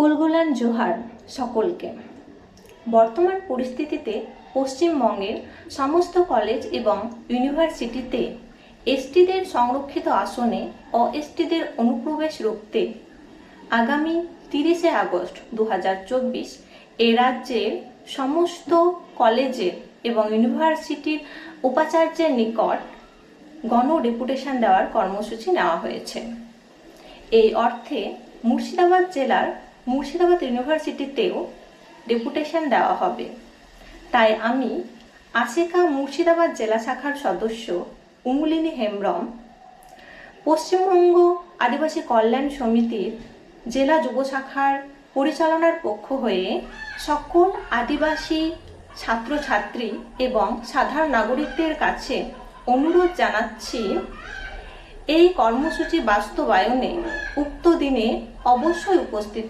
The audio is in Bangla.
কুলগুলান জোহার সকলকে। বর্তমান পরিস্থিতিতে পশ্চিমবঙ্গের সমস্ত কলেজ এবং ইউনিভার্সিটিতে এসটিদের সংরক্ষিত আসনে অএসটিদের অনুপ্রবেশ রুখতে আগামী 30শে আগস্ট 2024 এ রাজ্যের সমস্ত কলেজের এবং ইউনিভার্সিটির উপাচার্যের নিকট গণ ডেপুটেশন দেওয়ার কর্মসূচি নেওয়া হয়েছে। এই অর্থে মুর্শিদাবাদ জেলার মুর্শিদাবাদ ইউনিভার্সিটিতেও ডেপুটেশন দেওয়া হবে। তাই আমি আশিকা মুর্শিদাবাদ জেলা শাখার সদস্য উমলিনী হেমব্রম, পশ্চিমবঙ্গ আদিবাসী কল্যাণ সমিতির জেলা যুব শাখার পরিচালনার পক্ষ হয়ে সকল আদিবাসী ছাত্রছাত্রী এবং সাধারণ নাগরিকদের কাছে অনুরোধ জানাচ্ছি, এই কর্মসূচি বাস্তবায়নে উক্ত দিনে অবশ্যই উপস্থিত